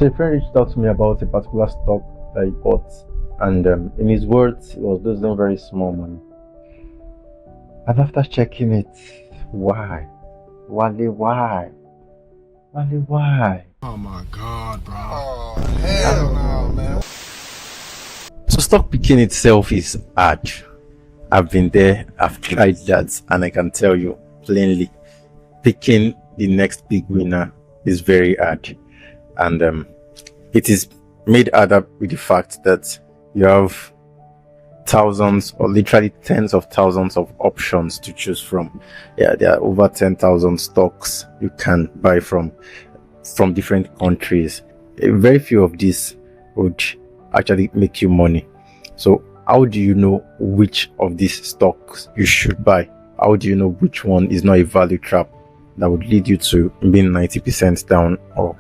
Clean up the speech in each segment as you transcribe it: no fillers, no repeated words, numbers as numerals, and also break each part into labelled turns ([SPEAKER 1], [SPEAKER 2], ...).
[SPEAKER 1] So a friend reached out to me about a particular stock that he bought, and in his words, he was losing very small money. And after checking it, why? Wale, why? Wale, why?
[SPEAKER 2] Oh my god, bro.
[SPEAKER 3] Oh, hell no, man.
[SPEAKER 1] So stock picking itself is hard. I've been there, I've tried that, and I can tell you plainly, picking the next big winner is very hard. And it is made harder with the fact that you have thousands or literally tens of thousands of options to choose from. Yeah, there are over 10,000 stocks you can buy from different countries. Very few of these would actually make you money. So how do you know which of these stocks you should buy? How do you know which one is not a value trap that would lead you to being 90% down or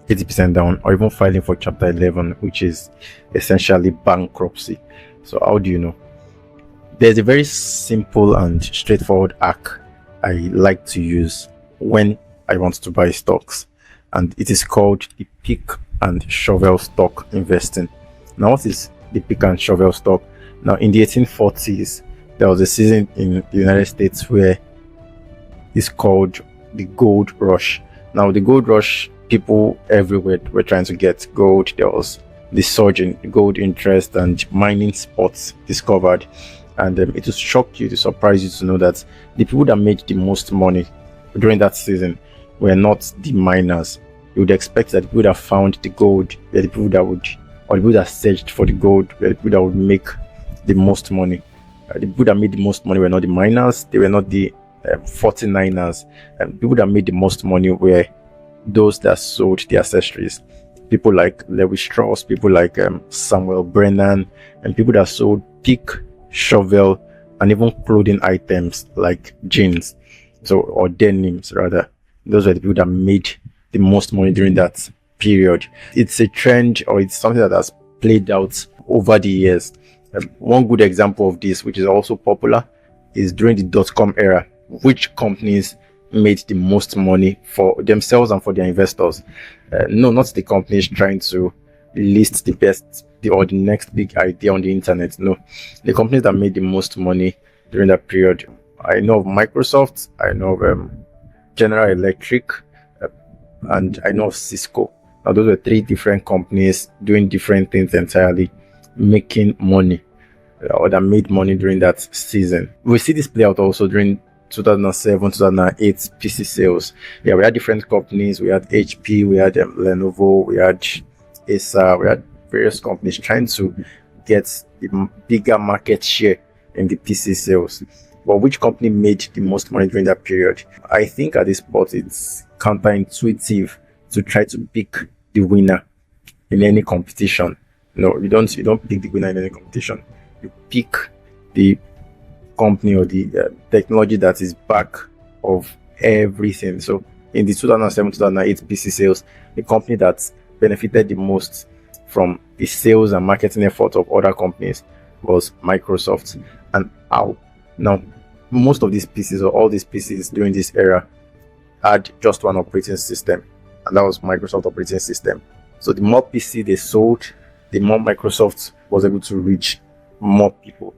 [SPEAKER 1] 80% down, or even filing for chapter 11, which is essentially bankruptcy? So how do you know? There's a very simple and straightforward hack I like to use when I want to buy stocks, and it is called the pick and shovel stock investing. Now, what is the pick and shovel stock? Now, in the 1840s, there was a season in the United States where it's called the gold rush. Now, the gold rush, people everywhere were trying to get gold. There was the surge in gold interest and mining spots discovered, and it will shock you, to surprise you to know that the people that made the most money during that season were not the miners. You would expect that the people that found the gold were the people that would, or the people that searched for the gold were the people that would make the most money. The people that made the most money were not the miners, they were not the 49ers. People that made the most money were those that sold the accessories. People like Lewis Strauss, people like Samuel Brennan, and people that sold pick, shovel, and even clothing items like jeans, or denims rather. Those were the people that made the most money during that period. It's a trend, or it's something that has played out over the years. One good example of this, which is also popular, is during the dot-com era. Which companies made the most money for themselves and for their investors? No, not the companies trying to list the best or the next big idea on the internet. No, the companies that made the most money during that period. I know of Microsoft, I know of General Electric, and I know of Cisco. Now, those were three different companies doing different things entirely, making money, or that made money during that season. We see this play out also during 2007, 2008 PC sales. Yeah, we had different companies. We had HP, we had Lenovo, we had Acer, we had various companies trying to get the bigger market share in the PC sales. But which company made the most money during that period? I think at this point it's counterintuitive to try to pick the winner in any competition. No, you don't pick the winner in any competition. You pick the company or the technology that is back of everything. So in the 2007-2008 PC sales, the company that benefited the most from the sales and marketing effort of other companies was Microsoft. And how? Now, most of these PCs, or all these PCs during this era, had just one operating system, and that was Microsoft operating system. So the more PC they sold, the more Microsoft was able to reach more people.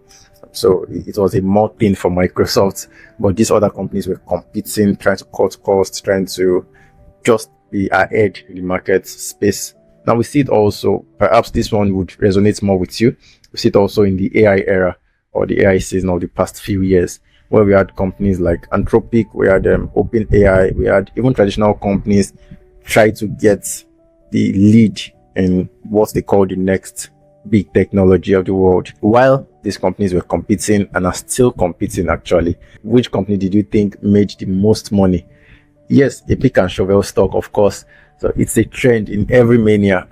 [SPEAKER 1] So it was a more thing for Microsoft, but these other companies were competing, trying to cut costs, trying to just be ahead in the market space. Now we see it also, perhaps this one would resonate more with you. We see it also in the AI era, or the AI season of the past few years, where we had companies like Anthropic, we had OpenAI, we had even traditional companies try to get the lead in what they call the next big technology of the world. While these companies were competing, and are still competing actually, which company did you think made the most money? Yes, a pick and shovel stock, of course. So it's a trend in every mania.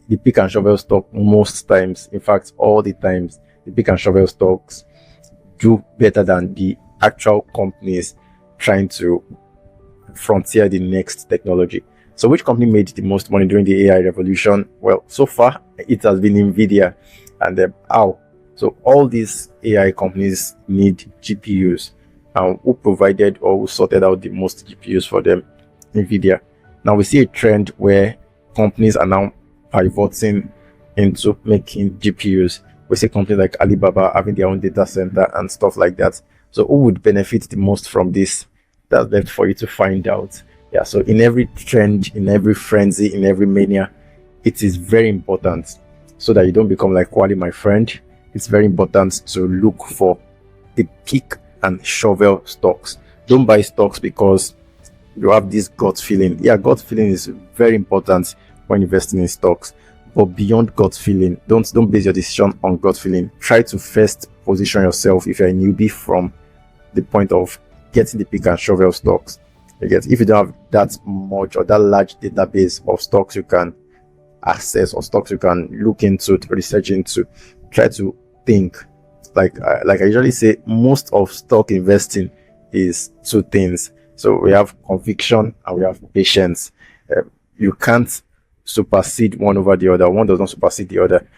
[SPEAKER 1] The pick and shovel stock, most times, in fact all the times, the pick and shovel stocks do better than the actual companies trying to frontier the next technology. So which company made the most money during the AI revolution? Well, so far it has been Nvidia. And how? So all these AI companies need GPUs. And who provided, or who sorted out the most GPUs for them? Nvidia. Now we see a trend where companies are now pivoting into making GPUs. We see companies like Alibaba having their own data center and stuff like that. So who would benefit the most from this? That's left for you to find out. Yeah, so in every trend, in every frenzy, in every mania, it is very important so that you don't become like Wally, my friend. It's very important to look for the pick and shovel stocks. Don't buy stocks because you have this gut feeling. Yeah, gut feeling is very important when investing in stocks. But beyond gut feeling, don't base your decision on gut feeling. Try to first position yourself if you're a newbie from the point of getting the pick and shovel stocks. If you don't have that much or that large database of stocks you can access or stocks you can look into, to research into, try to think. Like I usually say, most of stock investing is two things. So we have conviction and we have patience. You can't supersede one over the other. One does not supersede the other.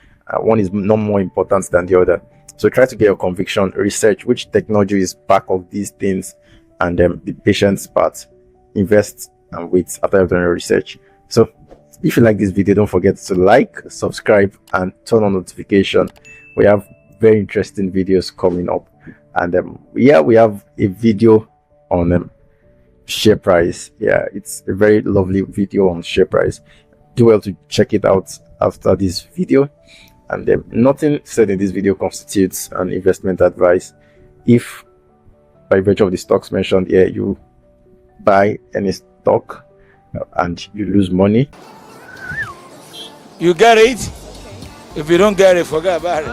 [SPEAKER 1] One is not more important than the other. So try to get your conviction, research which technology is back of these things, and the patience part. Invest and wait after you've done your research. So if you like this video, don't forget to like, subscribe, and turn on notification. We have very interesting videos coming up, and we have a video on share price. Yeah, it's a very lovely video on share price. Do well to check it out after this video. And nothing said in this video constitutes an investment advice. If by virtue of the stocks mentioned here you buy any stock and you lose money,
[SPEAKER 2] you get it. If you don't get it, forget about it.